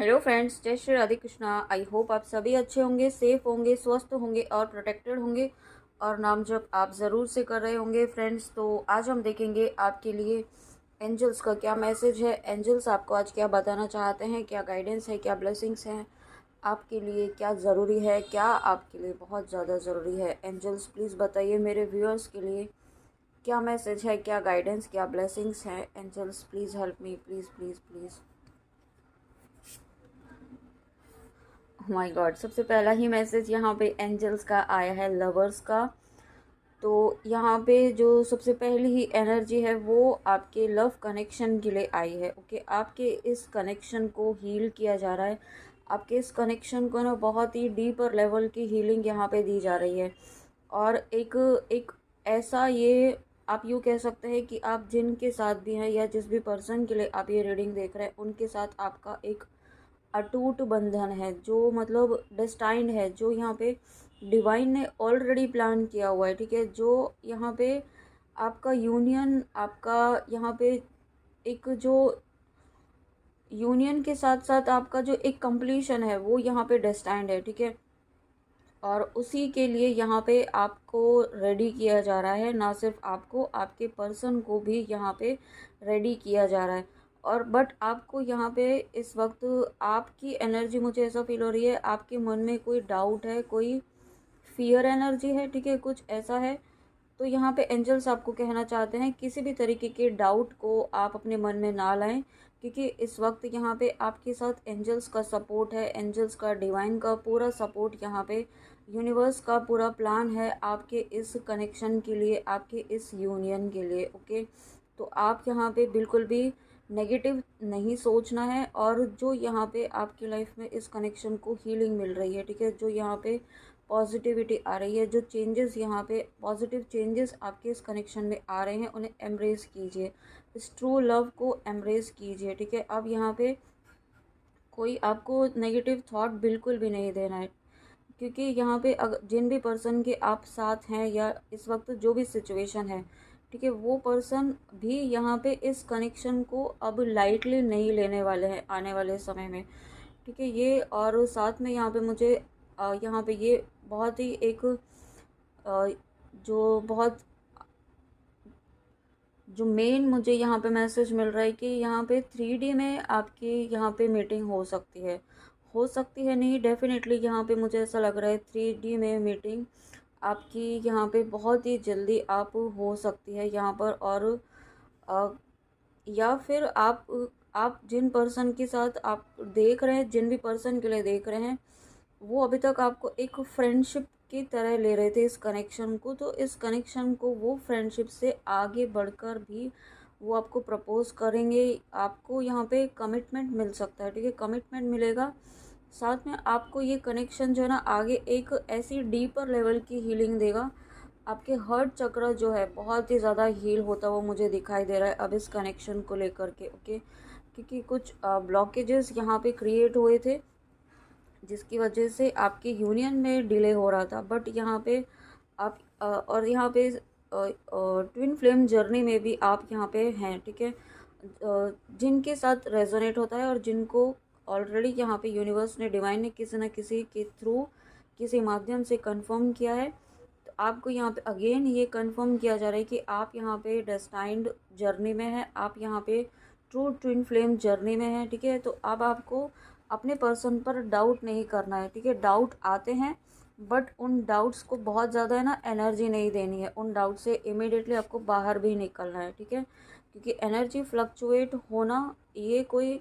Hello friends, जय Shri Radhe Krishna. I hope आप सभी अच्छे होंगे, सेफ होंगे, स्वस्थ होंगे और प्रोटेक्टेड होंगे और नाम जप आप ज़रूर से कर रहे होंगे फ्रेंड्स। तो आज हम देखेंगे आपके लिए एंजल्स का क्या मैसेज है। एंजल्स आपको आज क्या बताना चाहते हैं, क्या गाइडेंस है, क्या ब्लेसिंग्स हैं आपके लिए, क्या ज़रूरी है, क्या आपके लिए बहुत ज़्यादा ज़रूरी है। एंजल्स प्लीज़ बताइए मेरे व्यूअर्स के लिए क्या मैसेज है, क्या गाइडेंस, क्या ब्लेसिंग्स हैं। Angels please help me, please please please. My God, सबसे पहला ही मैसेज यहाँ पे एंजल्स का आया है, लवर्स का। तो यहाँ पे जो सबसे पहली ही एनर्जी है वो आपके लव कनेक्शन के लिए आई है। ओके, आपके इस कनेक्शन को हील किया जा रहा है। आपके इस कनेक्शन को ना बहुत ही डीपर लेवल की हीलिंग यहाँ पे दी जा रही है। और एक एक ऐसा ये आप यूँ कह सकते हैं कि आप जिनके साथ भी हैं या जिस भी पर्सन के लिए आप ये रीडिंग देख रहे हैं उनके साथ आपका एक अटूट बंधन है, जो मतलब डेस्टाइंड है, जो यहाँ पे डिवाइन ने ऑलरेडी प्लान किया हुआ है। ठीक है, जो यहाँ पे आपका यूनियन, आपका यहाँ पे एक जो यूनियन के साथ साथ आपका जो एक कंप्लीशन है वो यहाँ पे डेस्टाइंड है। ठीक है, और उसी के लिए यहाँ पे आपको रेडी किया जा रहा है। ना सिर्फ आपको, आपके पर्सन को भी यहाँ पे रेडी किया जा रहा है। और बट आपको यहाँ पे इस वक्त आपकी एनर्जी, मुझे ऐसा फील हो रही है आपके मन में कोई डाउट है, कोई फियर एनर्जी है। ठीक है, कुछ ऐसा है। तो यहाँ पे एंजल्स आपको कहना चाहते हैं किसी भी तरीके के डाउट को आप अपने मन में ना लाएं, क्योंकि इस वक्त यहाँ पे आपके साथ एंजल्स का सपोर्ट है। एंजल्स का, डिवाइन का पूरा सपोर्ट यहाँ पे, यूनिवर्स का पूरा प्लान है आपके इस कनेक्शन के लिए, आपके इस यूनियन के लिए। ओके, तो आप यहाँ पे बिल्कुल भी नेगेटिव नहीं सोचना है। और जो यहाँ पे आपकी लाइफ में इस कनेक्शन को हीलिंग मिल रही है, ठीक है, जो यहाँ पे पॉजिटिविटी आ रही है, जो चेंजेस यहाँ पे पॉजिटिव चेंजेस आपके इस कनेक्शन में आ रहे हैं, उन्हें एम्ब्रेस कीजिए, इस ट्रू लव को एम्ब्रेस कीजिए। ठीक है, अब यहाँ पे कोई आपको नेगेटिव थॉट बिल्कुल भी नहीं देना है, क्योंकि यहाँ पे अगर जिन भी पर्सन के आप साथ हैं या इस वक्त जो भी सिचुएशन है, ठीक है, वो पर्सन भी यहाँ पे इस कनेक्शन को अब लाइटली नहीं लेने वाले हैं आने वाले समय में। ठीक है, ये और साथ में यहाँ पे मुझे यहाँ पे ये बहुत ही एक जो बहुत जो मेन मुझे यहाँ पे मैसेज मिल रहा है कि यहाँ पे 3D में आपकी यहाँ पे मीटिंग हो सकती है नहीं, डेफिनेटली यहाँ पे मुझे ऐसा लग रहा है 3D में मीटिंग आपकी यहाँ पे बहुत ही जल्दी आप हो सकती है यहाँ पर। और अ, या फिर आप जिन पर्सन के साथ आप देख रहे हैं, जिन भी पर्सन के लिए देख रहे हैं, वो अभी तक आपको एक फ्रेंडशिप की तरह ले रहे थे इस कनेक्शन को। तो इस कनेक्शन को वो फ्रेंडशिप से आगे बढ़कर भी वो आपको प्रपोज करेंगे। आपको यहाँ पे कमिटमेंट मिल सकता है। ठीक है, कमिटमेंट मिलेगा। साथ में आपको ये कनेक्शन जो है ना आगे एक ऐसी डीपर लेवल की हीलिंग देगा। आपके हर्ट चक्र जो है बहुत ही ज़्यादा हील होता हुआ मुझे दिखाई दे रहा है अब इस कनेक्शन को लेकर के। ओके, क्योंकि कुछ ब्लॉकेजेस यहाँ पे क्रिएट हुए थे जिसकी वजह से आपके यूनियन में डिले हो रहा था। बट यहाँ पे आप और यहाँ पे ट्विन फ्लेम जर्नी में भी आप यहाँ पे हैं। ठीक है, जिनके साथ रेजोनेट होता है और जिनको ऑलरेडी यहाँ पे यूनिवर्स ने, डिवाइन ने किसी न किसी के थ्रू, किसी माध्यम से कंफर्म किया है। तो आपको यहाँ पे अगेन ये कंफर्म किया जा रहा है कि आप यहाँ पे डेस्टाइंड जर्नी में हैं, आप यहाँ पे ट्रू ट्विन फ्लेम जर्नी में हैं। ठीक है, तो अब आपको अपने पर्सन पर डाउट नहीं करना है। ठीक है, डाउट आते हैं बट उन डाउट्स को बहुत ज़्यादा है ना एनर्जी नहीं देनी है, उन डाउट से इमीडिएटली आपको बाहर भी निकलना है। ठीक है, क्योंकि एनर्जी फ्लक्चुएट होना ये कोई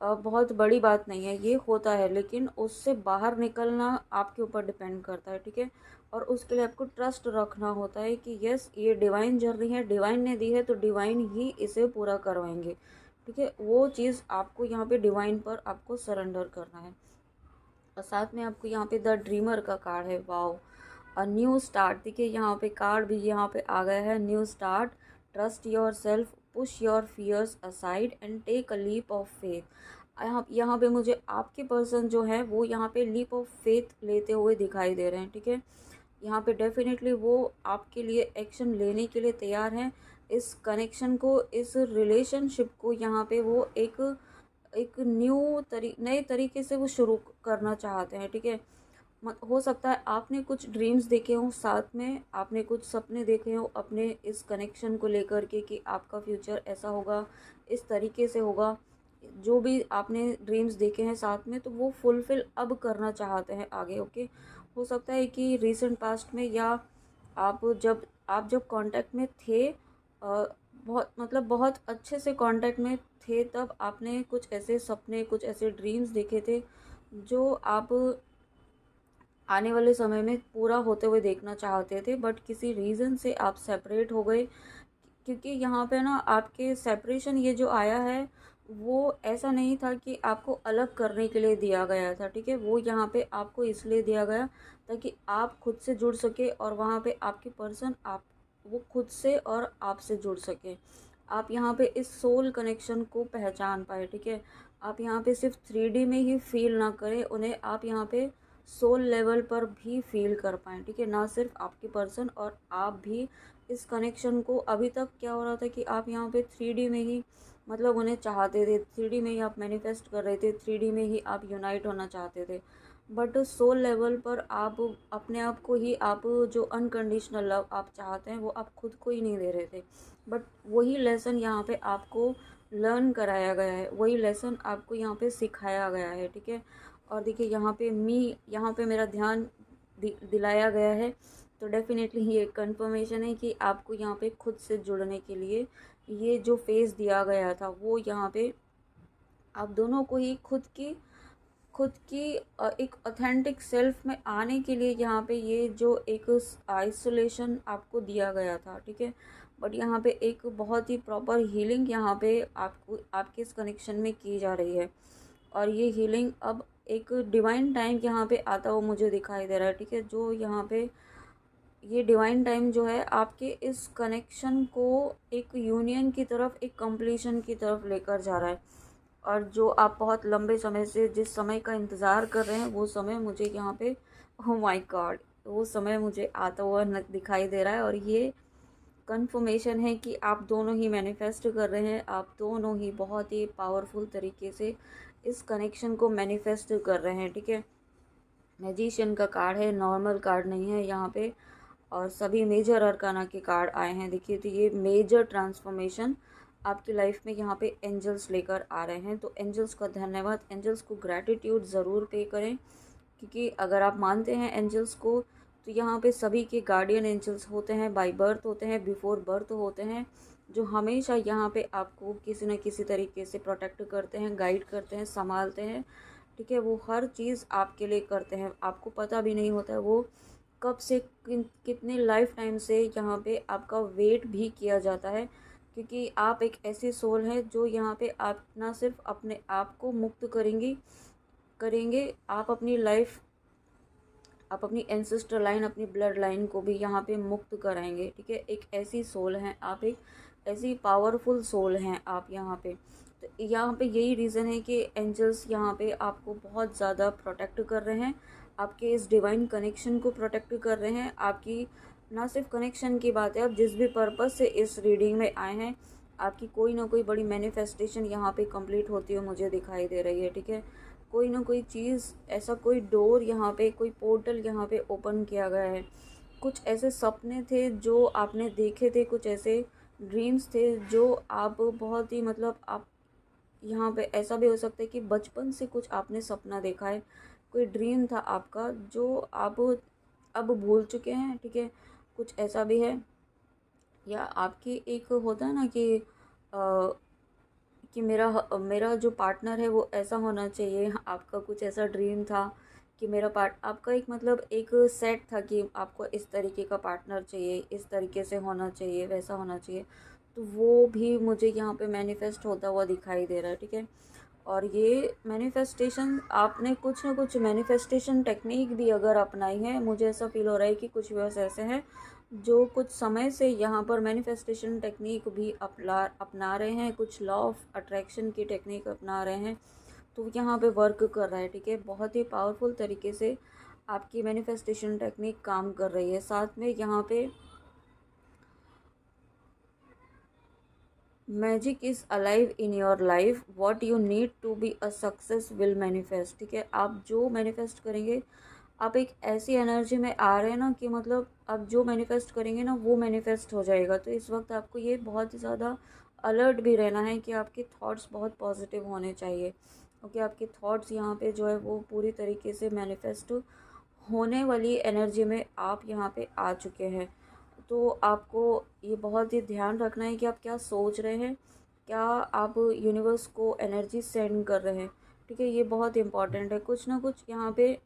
बहुत बड़ी बात नहीं है, ये होता है, लेकिन उससे बाहर निकलना आपके ऊपर डिपेंड करता है। ठीक है, और उसके लिए आपको ट्रस्ट रखना होता है कि यस, ये डिवाइन जर्नी है, डिवाइन ने दी है तो डिवाइन ही इसे पूरा करवाएंगे। ठीक है, वो चीज़ आपको यहाँ पे डिवाइन पर आपको सरेंडर करना है। और साथ में आपको यहाँ पे द ड्रीमर का कार्ड है। Wow, a new start. देखिए यहाँ पे कार्ड भी यहाँ पे आ गया है, new start, trust yourself, push your fears aside and take a leap of faith. यहाँ पे मुझे आपके पर्सन जो है वो यहाँ पे लीप ऑफ फेथ लेते हुए दिखाई दे रहे हैं। ठीक है, यहाँ पे डेफिनेटली वो आपके लिए एक्शन लेने के लिए तैयार हैं। इस कनेक्शन को, इस रिलेशनशिप को यहाँ पे वो एक एक नए तरीके से वो शुरू करना चाहते हैं, ठीक है। मत हो सकता है आपने कुछ ड्रीम्स देखे हों साथ में, आपने कुछ सपने देखे हों अपने इस कनेक्शन को लेकर के कि आपका फ्यूचर ऐसा होगा, इस तरीके से होगा। जो भी आपने ड्रीम्स देखे हैं साथ में, तो वो फुलफ़िल अब करना चाहते हैं आगे, ओके। हो सकता है कि रीसेंट पास्ट में, या आप जब कांटेक्ट में थे, बहुत मतलब बहुत अच्छे से कांटेक्ट में थे, तब आपने कुछ ऐसे सपने, कुछ ऐसे ड्रीम्स देखे थे जो आप आने वाले समय में पूरा होते हुए देखना चाहते थे, बट किसी रीज़न से आप सेपरेट हो गए। क्योंकि यहाँ पे ना आपके सेपरेशन ये जो आया है, वो ऐसा नहीं था कि आपको अलग करने के लिए दिया गया था, ठीक है। वो यहाँ पे आपको इसलिए दिया गया ताकि आप खुद से जुड़ सके, और वहाँ पे आपकी पर्सन आप वो खुद से और आपसे जुड़ सके। आप यहाँ पे इस सोल कनेक्शन को पहचान पाए, ठीक है। आप यहाँ पे सिर्फ 3D में ही फील ना करें उन्हें, आप यहाँ पे सोल लेवल पर भी फील कर पाएँ, ठीक है। ना सिर्फ आपकी पर्सन और आप भी इस कनेक्शन को, अभी तक क्या हो रहा था कि आप यहाँ पे 3D में ही मतलब उन्हें चाहते थे, 3D में ही आप मैनिफेस्ट कर रहे थे, 3D में ही आप यूनाइट होना चाहते थे। बट सोल लेवल पर आप अपने आप को ही, आप जो अनकंडीशनल लव आप चाहते हैं वो आप खुद को ही नहीं दे रहे थे। बट वही लेसन यहाँ पे आपको लर्न कराया गया है, वही लेसन आपको यहाँ पे सिखाया गया है, ठीक है। और देखिए यहाँ पे मेरा ध्यान दिलाया गया है, तो डेफ़िनेटली ये कंफर्मेशन है कि आपको यहाँ पे खुद से जुड़ने के लिए ये जो फ़ेज़ दिया गया था, वो यहाँ पे आप दोनों को ही खुद की एक ऑथेंटिक सेल्फ में आने के लिए यहाँ पे ये जो एक आइसोलेशन आपको दिया गया था, ठीक है। बट यहाँ पे एक बहुत ही प्रॉपर हीलिंग यहाँ पे आपको आपके इस कनेक्शन में की जा रही है। और ये हीलिंग अब एक डिवाइन टाइम यहाँ पे आता हुआ मुझे दिखाई दे रहा है, ठीक है। जो यहाँ पे ये डिवाइन टाइम जो है आपके इस कनेक्शन को एक यूनियन की तरफ, एक कंप्लीशन की तरफ लेकर जा रहा है। और जो आप बहुत लंबे समय से जिस समय का इंतज़ार कर रहे हैं, वो समय मुझे यहाँ पे, ओह माय गॉड, वो समय मुझे आता हुआ दिखाई दे रहा है। और ये कंफर्मेशन है कि आप दोनों ही मैनिफेस्ट कर रहे हैं, आप दोनों ही बहुत ही पावरफुल तरीके से इस कनेक्शन को मैनिफेस्ट कर रहे हैं, ठीक है। मैजिशियन का कार्ड है, नॉर्मल कार्ड नहीं है यहाँ पे। और सभी मेजर अरकाना के कार्ड आए हैं, देखिए। तो ये मेजर ट्रांसफॉर्मेशन आपकी लाइफ में यहाँ पे एंजल्स लेकर आ रहे हैं। तो एंजल्स का धन्यवाद, एंजल्स को ग्रैटिट्यूड ज़रूर पे करें, क्योंकि अगर आप मानते हैं एंजल्स को, तो यहाँ पे सभी के गार्डियन एंजल्स होते हैं, बाय बर्थ होते हैं, बिफोर बर्थ होते हैं, जो हमेशा यहाँ पे आपको किसी न किसी तरीके से प्रोटेक्ट करते हैं, गाइड करते हैं, संभालते हैं, ठीक है। वो हर चीज़ आपके लिए करते हैं, आपको पता भी नहीं होता है वो कब से कितने लाइफ टाइम से यहाँ पे आपका वेट भी किया जाता है। क्योंकि आप एक ऐसी सोल है जो यहाँ पे आप ना सिर्फ अपने आप को मुक्त करेंगे, आप अपनी एंसेस्टर लाइन, अपनी ब्लड लाइन को भी यहाँ पे मुक्त कराएंगे, ठीक है। एक ऐसी सोल हैं आप, एक ऐसी पावरफुल सोल हैं आप यहाँ पे। तो यहाँ पे यही रीज़न है कि एंजल्स यहाँ पे आपको बहुत ज़्यादा प्रोटेक्ट कर रहे हैं, आपके इस डिवाइन कनेक्शन को प्रोटेक्ट कर रहे हैं। आपकी ना सिर्फ कनेक्शन की बात है, आप जिस भी पर्पज़ से इस रीडिंग में आए हैं, आपकी कोई ना कोई बड़ी मैनिफेस्टेशन यहाँ पे कंप्लीट होती हुई मुझे दिखाई दे रही है, ठीक है। कोई ना कोई चीज़, ऐसा कोई डोर यहाँ पे, कोई पोर्टल यहाँ पे ओपन किया गया है। कुछ ऐसे सपने थे जो आपने देखे थे, कुछ ऐसे ड्रीम्स थे जो आप बहुत ही मतलब आप यहाँ पे, ऐसा भी हो सकता है कि बचपन से कुछ आपने सपना देखा है, कोई ड्रीम था आपका जो आप अब भूल चुके हैं, ठीक है। कुछ ऐसा भी है, या आपकी एक होता है ना कि मेरा जो पार्टनर है वो ऐसा होना चाहिए। आपका कुछ ऐसा ड्रीम था कि आपका एक मतलब एक सेट था कि आपको इस तरीके का पार्टनर चाहिए, इस तरीके से होना चाहिए, वैसा होना चाहिए। तो वो भी मुझे यहाँ पे मैनिफेस्ट होता हुआ दिखाई दे रहा है, ठीक है। और ये मैनिफेस्टेशन, आपने कुछ ना कुछ मैनिफेस्टेशन टेक्निक भी अगर अपनाई है, मुझे ऐसा फील हो रहा है कि कुछ व्यूअर्स ऐसे हैं जो कुछ समय से यहाँ पर मैनिफेस्टेशन टेक्निक भी अपना रहे हैं, कुछ लॉ ऑफ अट्रैक्शन की टेक्निक अपना रहे हैं। तो यहाँ पे वर्क कर रहा है, ठीक है। बहुत ही पावरफुल तरीके से आपकी मैनिफेस्टेशन टेक्निक काम कर रही है। साथ में यहाँ पे magic is alive in your life, what you need to be a success will manifest. ठीक है, आप जो मैनिफेस्ट करेंगे, आप एक ऐसी एनर्जी में आ रहे हैं ना कि मतलब आप जो मैनिफेस्ट करेंगे ना वो मैनिफेस्ट हो जाएगा। तो इस वक्त आपको ये बहुत ही ज़्यादा अलर्ट भी रहना है कि आपके थॉट्स बहुत पॉजिटिव होने चाहिए, क्योंकि आपके थॉट्स यहाँ पे जो है वो पूरी तरीके से मैनिफेस्ट होने वाली एनर्जी में आप यहाँ पे आ चुके हैं। तो आपको ये बहुत ही ध्यान रखना है कि आप क्या सोच रहे हैं, क्या आप यूनिवर्स को एनर्जी सेंड कर रहे हैं। ठीक है, ये बहुत इम्पॉर्टेंट है। कुछ ना कुछ यहाँ पे,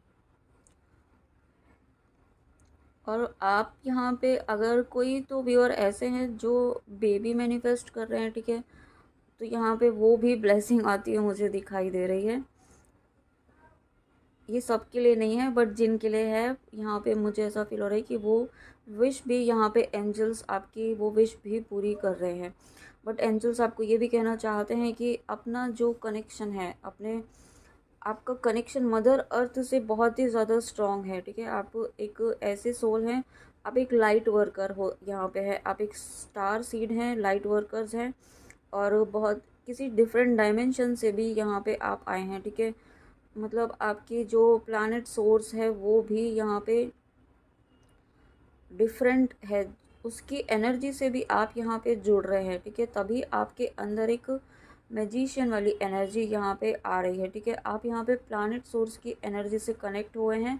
और आप यहाँ पे अगर कोई तो व्यूअर ऐसे हैं जो बेबी मैनिफेस्ट कर रहे हैं, ठीक है, तो यहाँ पे वो भी ब्लेसिंग आती है मुझे दिखाई दे रही है। ये सबके लिए नहीं है, बट जिनके लिए है यहाँ पे मुझे ऐसा फील हो रहा है कि वो विश भी यहाँ पे एंजल्स आपकी वो विश भी पूरी कर रहे हैं। बट एंजल्स आपको ये भी कहना चाहते हैं कि अपना जो कनेक्शन है, अपने आपका कनेक्शन मदर अर्थ से बहुत ही ज़्यादा स्ट्रॉन्ग है। ठीक है, आप एक ऐसे सोल हैं, आप एक लाइट वर्कर हो यहाँ पे है, आप एक स्टार सीड हैं, लाइट वर्कर्स हैं, और बहुत किसी डिफरेंट डायमेंशन से भी यहाँ पे आप आए हैं। ठीक है, मतलब आपकी जो प्लैनेट सोर्स है वो भी यहाँ पे डिफरेंट है, उसकी एनर्जी से भी आप यहाँ पे जुड़ रहे हैं। ठीक है, तभी आपके अंदर एक मैजिशियन वाली एनर्जी यहाँ पे आ रही है। ठीक है, आप यहाँ पे प्लैनेट सोर्स की एनर्जी से कनेक्ट हुए हैं,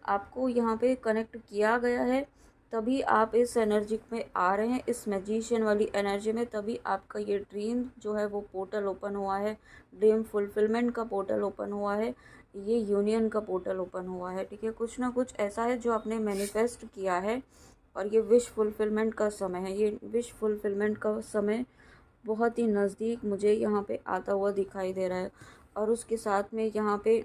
आपको यहाँ पे कनेक्ट किया गया है, तभी आप इस एनर्जी में आ रहे हैं, इस मैजिशियन वाली एनर्जी में। तभी आपका ये ड्रीम जो है वो पोर्टल ओपन हुआ है, ड्रीम फुलफिलमेंट का पोर्टल ओपन हुआ है, ये यूनियन का पोर्टल ओपन हुआ है। ठीक है, कुछ ना कुछ ऐसा है जो आपने मैनिफेस्ट किया है, और ये विश फुलफिलमेंट का समय है। ये विश फुलफिलमेंट का समय बहुत ही नज़दीक मुझे यहाँ पे आता हुआ दिखाई दे रहा है। और उसके साथ में यहाँ पे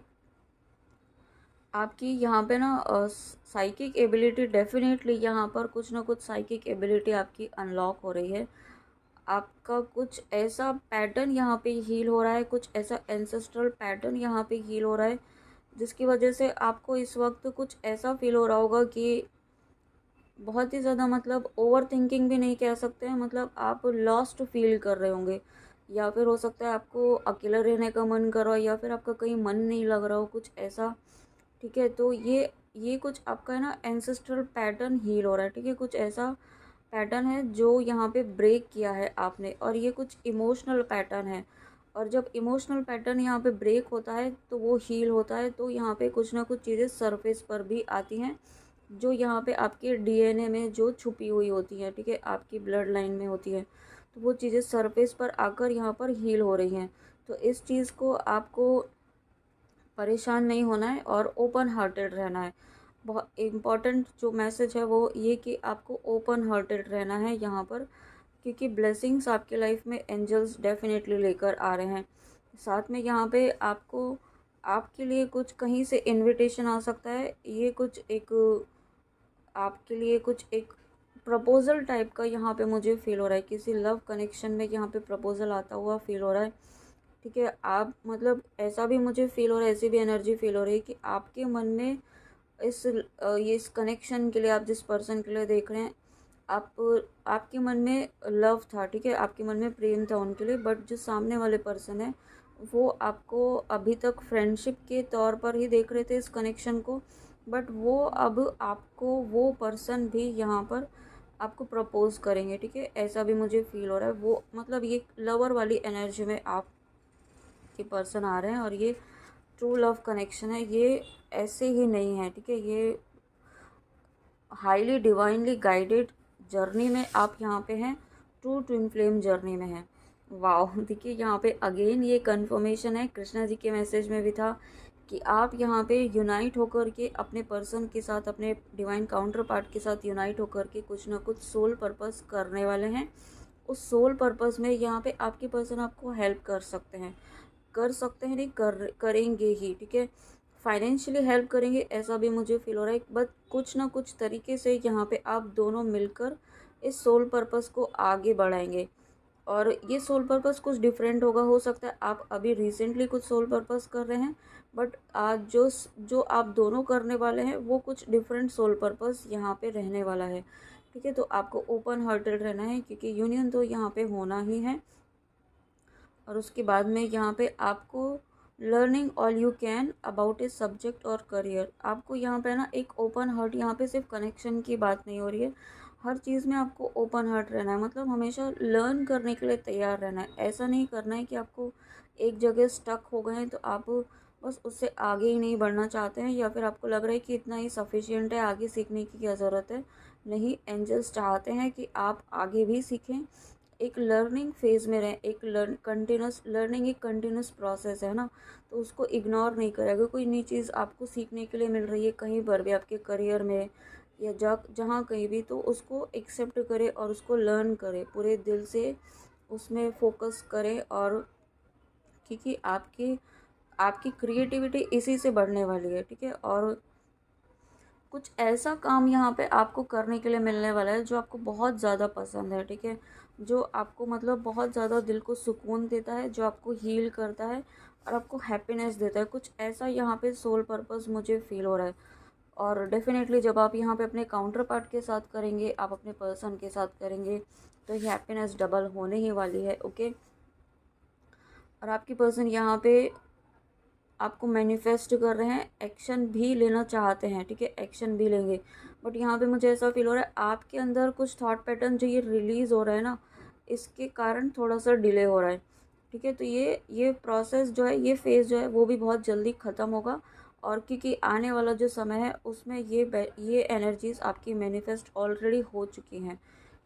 आपकी यहाँ पे ना साइकिक एबिलिटी, डेफिनेटली यहाँ पर कुछ ना कुछ साइकिक एबिलिटी आपकी अनलॉक हो रही है। आपका कुछ ऐसा पैटर्न यहाँ पे हील हो रहा है, कुछ ऐसा एंसेस्ट्रल पैटर्न यहाँ पे हील हो रहा है, जिसकी वजह से आपको इस वक्त कुछ ऐसा फील हो रहा होगा कि बहुत ही ज़्यादा, मतलब ओवर थिंकिंग भी नहीं कह सकते हैं, मतलब आप लॉस्ट फील कर रहे होंगे, या फिर हो सकता है आपको अकेला रहने का मन कर रहा हो, या फिर आपका कहीं मन नहीं लग रहा हो, कुछ ऐसा। ठीक है, तो ये कुछ आपका है ना एंसेस्ट्रल पैटर्न हील हो रहा है। ठीक है, कुछ ऐसा पैटर्न है जो यहाँ पे ब्रेक किया है आपने, और ये कुछ इमोशनल पैटर्न है। और जब इमोशनल पैटर्न यहाँ पे ब्रेक होता है तो वो हील होता है, तो यहाँ पे कुछ ना कुछ चीज़ें सरफेस पर भी आती हैं, जो यहाँ पे आपके डीएनए में जो छुपी हुई होती है। ठीक है, आपकी ब्लड लाइन में होती है, तो वो चीज़ें सरफेस पर आकर यहाँ पर हील हो रही हैं। तो इस चीज़ को आपको परेशान नहीं होना है और ओपन हार्टेड रहना है। बहुत इम्पॉर्टेंट जो मैसेज है वो ये कि आपको ओपन हार्टेड रहना है यहाँ पर, क्योंकि ब्लेसिंग्स आपके लाइफ में एंजल्स डेफिनेटली लेकर आ रहे हैं। साथ में यहाँ पे आपको आपके लिए कुछ कहीं से इनविटेशन आ सकता है, ये कुछ एक आपके लिए कुछ एक प्रपोज़ल टाइप का यहाँ पे मुझे फ़ील हो रहा है, किसी लव कनेक्शन में यहाँ पे प्रपोज़ल आता हुआ फ़ील हो रहा है। ठीक है, आप मतलब ऐसा भी मुझे फ़ील हो रहा है, ऐसी भी एनर्जी फ़ील हो रही है कि आपके मन में ये इस कनेक्शन के लिए, आप जिस पर्सन के लिए देख रहे हैं, आप आपके मन में लव था। ठीक है, आपके मन में प्रेम था उनके लिए, बट जो सामने वाले पर्सन है वो आपको अभी तक फ्रेंडशिप के तौर पर ही देख रहे थे इस कनेक्शन को, बट वो अब आपको वो पर्सन भी यहाँ पर आपको प्रपोज करेंगे। ठीक है, ऐसा भी मुझे फील हो रहा है। वो मतलब ये लवर वाली एनर्जी में आपके पर्सन आ रहे हैं, और ये ट्रू लव कनेक्शन है, ये ऐसे ही नहीं है। ठीक है, ये हाईली डिवाइनली गाइडेड जर्नी में आप यहाँ पे हैं, ट्रू ट्विन फ्लेम जर्नी में हैं। वाह, देखिए यहाँ पे अगेन ये कंफर्मेशन है, कृष्णा जी के मैसेज में भी था कि आप यहाँ पे यूनाइट होकर के अपने पर्सन के साथ, अपने डिवाइन काउंटर पार्ट के साथ यूनाइट होकर के कुछ ना कुछ सोल पर्पस करने वाले हैं। उस सोल पर्पस में यहाँ पे आपके पर्सन आपको हेल्प कर सकते हैं नहीं, करेंगे ही। ठीक है, फाइनेंशियली हेल्प करेंगे, ऐसा भी मुझे फील हो रहा है, बट कुछ ना कुछ तरीके से यहाँ पे आप दोनों मिलकर इस सोल पर्पस को आगे बढ़ाएंगे। और ये सोल पर्पस कुछ डिफरेंट होगा, हो सकता है आप अभी रिसेंटली कुछ सोल पर्पस कर रहे हैं, बट आज जो आप दोनों करने वाले हैं वो कुछ डिफरेंट सोल पर्पस यहाँ पे रहने वाला है। ठीक है। तो आपको ओपन हार्टेड रहना है, क्योंकि यूनियन तो यहाँ पे होना ही है। और उसके बाद में यहाँ पे आपको learning all you can about a subject और करियर, आपको यहाँ पे ना एक ओपन हार्ट, यहाँ पे सिर्फ कनेक्शन की बात नहीं हो रही है, हर चीज़ में आपको ओपन हार्ट रहना है, मतलब हमेशा लर्न करने के लिए तैयार रहना है। ऐसा नहीं करना है कि आपको एक जगह स्टक हो गए हैं तो आप बस उससे आगे ही नहीं बढ़ना चाहते हैं, या फिर आपको लग रहा है कि इतना ही सफिशिएंट है, आगे सीखने की क्या ज़रूरत है। नहीं, एंजल्स चाहते हैं कि आप आगे भी सीखें, एक लर्निंग फेज़ में रहें। एक कंटिन्यूस लर्निंग एक कंटिन्यूस प्रोसेस है ना, तो उसको इग्नोर नहीं करें। अगर कोई नई चीज़ आपको सीखने के लिए मिल रही है कहीं पर भी, आपके करियर में या जहाँ कहीं भी, तो उसको एक्सेप्ट करें और उसको लर्न करें पूरे दिल से, उसमें फोकस करें। और क्योंकि आपकी आपकी क्रिएटिविटी इसी से बढ़ने वाली है, ठीक है। और कुछ ऐसा काम यहाँ पे आपको करने के लिए मिलने वाला है जो आपको बहुत ज़्यादा पसंद है, ठीक है। जो आपको मतलब बहुत ज़्यादा दिल को सुकून देता है, जो आपको हील करता है और आपको हैप्पीनेस देता है। कुछ ऐसा यहाँ पे सोल पर्पस मुझे फील हो रहा है। और डेफ़िनेटली जब आप यहाँ पे अपने काउंटर पार्ट के साथ करेंगे, आप अपने पर्सन के साथ करेंगे, तो ये हैप्पीनेस डबल होने ही वाली है, ओके। और आपकी पर्सन यहाँ पे आपको मैनिफेस्ट कर रहे हैं, एक्शन भी लेना चाहते हैं, ठीक है, एक्शन भी लेंगे। बट यहाँ पे मुझे ऐसा फील हो रहा है आपके अंदर कुछ थॉट पैटर्न जो ये रिलीज़ हो रहा है ना, इसके कारण थोड़ा सा डिले हो रहा है, ठीक है। तो ये प्रोसेस जो है, ये फेज़ जो है वो भी बहुत जल्दी ख़त्म होगा। और क्योंकि आने वाला जो समय है उसमें ये एनर्जीज़ आपकी मैनिफेस्ट ऑलरेडी हो चुकी हैं,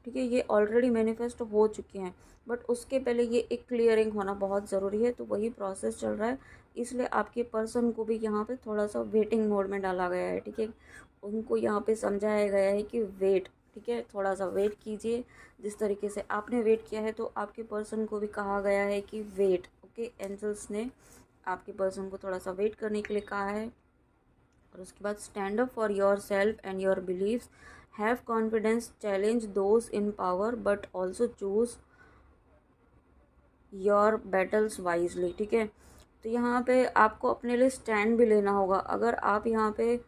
ठीक है, ये ऑलरेडी मैनिफेस्ट हो चुकी हैं। बट उसके पहले ये एक क्लियरिंग होना बहुत ज़रूरी है, तो वही प्रोसेस चल रहा है। इसलिए आपके पर्सन को भी यहाँ पे थोड़ा सा वेटिंग मोड में डाला गया है, ठीक है। उनको यहाँ पे समझाया गया है कि वेट, ठीक है, थोड़ा सा वेट कीजिए। जिस तरीके से आपने वेट किया है, तो आपके पर्सन को भी कहा गया है कि वेट, ओके। एंजल्स ने आपके पर्सन को थोड़ा सा वेट करने के लिए कहा है। और उसके बाद stand up for yourself and your beliefs, have confidence, challenge those in power, but also choose your battles wisely, ठीक है। तो यहाँ पे आपको अपने लिए स्टैंड भी लेना होगा। अगर आप यहाँ पे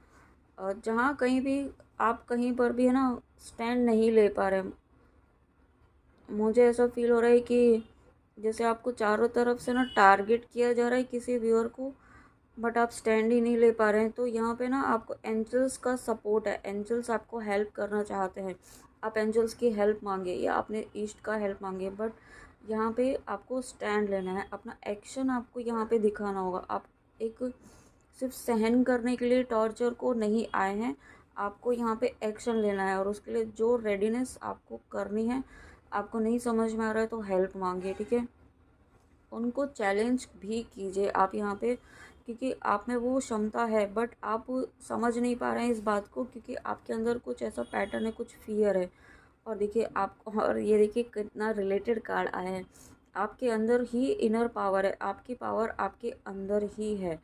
जहाँ कहीं भी, आप कहीं पर भी है ना स्टैंड नहीं ले पा रहे, मुझे ऐसा फील हो रहा है कि जैसे आपको चारों तरफ से ना टारगेट किया जा रहा है किसी व्यूअर को, बट आप स्टैंड ही नहीं ले पा रहे हैं। तो यहाँ पे ना आपको एंजल्स का सपोर्ट है, एंजल्स आपको हेल्प करना चाहते हैं। आप एंजल्स की हेल्प मांगे या अपने ईस्ट का हेल्प मांगे, बट यहाँ पे आपको स्टैंड लेना है, अपना एक्शन आपको यहाँ पे दिखाना होगा। आप एक सिर्फ सहन करने के लिए टॉर्चर को नहीं आए हैं, आपको यहाँ पे एक्शन लेना है। और उसके लिए जो रेडीनेस आपको करनी है, आपको नहीं समझ में आ रहा है तो हेल्प मांगिए, ठीक है। उनको चैलेंज भी कीजिए आप यहाँ पे, क्योंकि आप में वो क्षमता है, बट आप समझ नहीं पा रहे हैं इस बात को, क्योंकि आपके अंदर कुछ ऐसा पैटर्न है, कुछ फियर है। और देखिए आप, और ये देखिए कितना रिलेटेड कार्ड आया है, आपके अंदर ही इनर पावर है, आपकी पावर आपके अंदर ही है,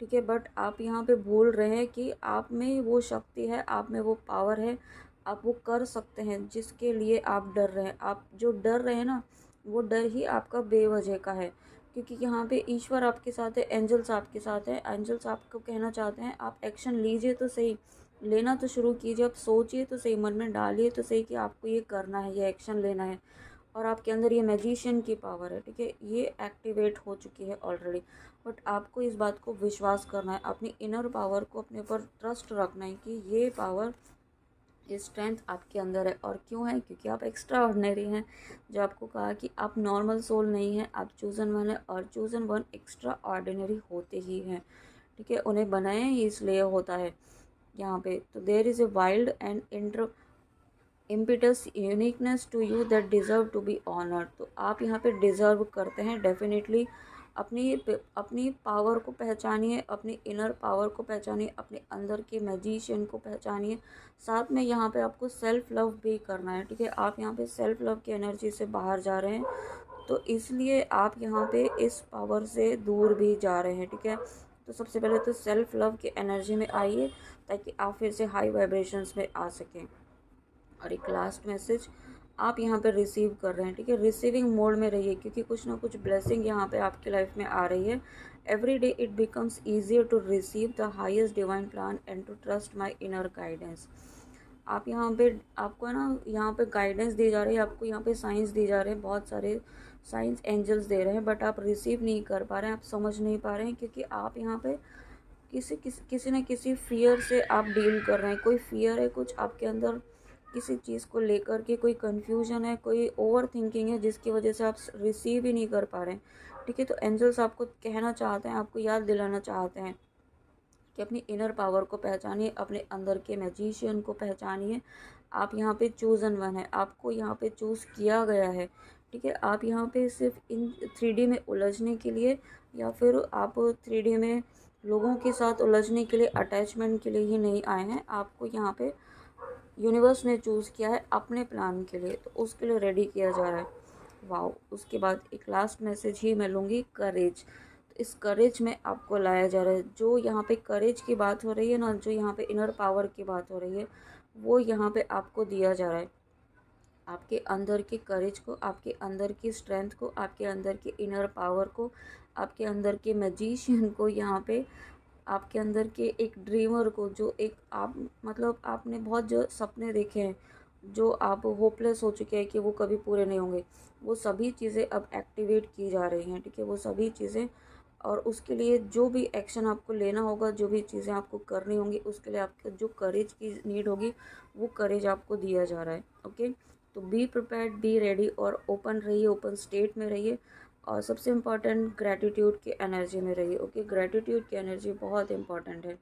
ठीक है। बट आप यहाँ पे भूल रहे हैं कि आप में वो शक्ति है, आप में वो पावर है, आप वो कर सकते हैं जिसके लिए आप डर रहे हैं। आप जो डर रहे हैं ना, वो डर ही आपका बेवजह का है, क्योंकि यहाँ पे ईश्वर आपके साथ है, एंजल्स आपके साथ है। एंजल्स आपको कहना चाहते हैं आप एक्शन लीजिए तो सही, लेना तो शुरू कीजिए, आप सोचिए तो सही, मन में डालिए तो सही कि आपको ये करना है, ये एक्शन लेना है। और आपके अंदर ये मैजिशियन की पावर है, ठीक है, ये एक्टिवेट हो चुकी है ऑलरेडी। बट आपको इस बात को विश्वास करना है, अपनी इनर पावर को अपने ऊपर ट्रस्ट रखना है कि ये पावर, ये स्ट्रेंथ आपके अंदर है। और क्यों है? क्योंकि आप एक्स्ट्रा ऑर्डिनरी हैं। जो आपको कहा कि आप नॉर्मल सोल नहीं हैं, आप चूज़न वन है, और चूज़न वन एक्स्ट्रा ऑर्डिनरी होते ही हैं, ठीक है, उन्हें बनाए ही इसलिए होता है यहाँ पे। तो there is a wild and impetus uniqueness to you that deserve to be honoured. तो आप यहाँ पे डिज़र्व करते हैं डेफिनेटली। अपनी पावर को पहचानिए, अपनी इनर पावर को पहचानिए, अपने अंदर के मैजिशियन को पहचानिए। साथ में यहाँ पे आपको सेल्फ लव भी करना है, ठीक है। आप यहाँ पे सेल्फ लव की एनर्जी से बाहर जा रहे हैं, तो इसलिए आप यहाँ पे इस पावर से दूर भी जा रहे हैं, ठीक है। तो सबसे पहले तो सेल्फ लव की एनर्जी में आइए, ताकि आप फिर से हाई वाइब्रेशंस में आ सकें। और एक लास्ट मैसेज आप यहाँ पे रिसीव कर रहे हैं, ठीक है, रिसीविंग मोड में रहिए, क्योंकि कुछ ना कुछ ब्लेसिंग यहाँ पे आपकी लाइफ में आ रही है। Every day it becomes easier to receive the highest divine plan and to trust my inner guidance. आप यहाँ पे, आपको है ना यहाँ पे गाइडेंस दी जा रही है, आपको यहाँ पे साइंस दी जा रहे हैं, बहुत सारे साइंस एंजल्स दे रहे हैं, बट आप रिसीव नहीं कर पा रहे हैं, आप समझ नहीं पा रहे हैं, क्योंकि आप यहाँ पे किसी न किसी फियर से आप डील कर रहे हैं। कोई फियर है कुछ आपके अंदर, किसी चीज़ को लेकर के कोई कन्फ्यूजन है, कोई ओवर थिंकिंग है, जिसकी वजह से आप रिसीव ही नहीं कर पा रहे हैं। ठीक है, तो एंजल्स आपको कहना चाहते हैं, आपको याद दिलाना चाहते हैं कि अपनी इनर पावर को पहचानिए, अपने अंदर के मैजिशियन को पहचानिए। आप यहाँ पे चूज़न वन है, आपको यहाँ पे चूज़ किया गया है। ठीक है, आप यहाँ पे सिर्फ इन 3D में उलझने के लिए, या फिर आप 3D में लोगों के साथ उलझने के लिए, अटैचमेंट के लिए ही नहीं आए हैं। आपको यहाँ पे यूनिवर्स ने चूज़ किया है अपने प्लान के लिए, तो उसके लिए रेडी किया जा रहा है। वाओ। उसके बाद एक लास्ट मैसेज ही मैं लूँगी, करेज। तो इस करेज में आपको लाया जा रहा है। जो यहाँ पे करेज की बात हो रही है ना, जो यहाँ पे इनर पावर की बात हो रही है, वो यहाँ पे आपको दिया जा रहा है। आपके अंदर के करेज को, आपके अंदर की स्ट्रेंथ को, आपके अंदर के इनर पावर को, आपके अंदर के मैजिशियन को, यहाँ पे आपके अंदर के एक ड्रीमर को, जो एक आप मतलब आपने बहुत जो सपने देखे हैं, जो आप होपलेस हो चुके हैं कि वो कभी पूरे नहीं होंगे, वो सभी चीज़ें अब एक्टिवेट की जा रही हैं। ठीक है, वो सभी चीज़ें, और उसके लिए जो भी एक्शन आपको लेना होगा, जो भी चीज़ें आपको करनी होंगी, उसके लिए आपको जो करेज की नीड होगी, वो करेज आपको दिया जा रहा है। ओके, तो बी प्रिपेयर्ड, बी रेडी, और ओपन रहिए, ओपन स्टेट में रहिए, और सबसे इम्पॉर्टेंट ग्रैटिट्यूड की एनर्जी में रहिए। ओके, ग्रैटिट्यूड की एनर्जी बहुत इंपॉर्टेंट है।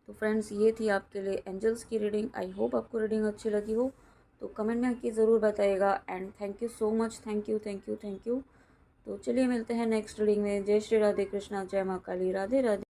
तो फ्रेंड्स, ये थी आपके लिए एंजल्स की रीडिंग। आई होप आपको रीडिंग अच्छी लगी हो, तो कमेंट में आके ज़रूर बताइएगा। And thank you so much, thank you thank you thank you. तो चलिए मिलते हैं नेक्स्ट रीडिंग में। जय श्री राधे कृष्णा, जय माँ काली, राधे राधे।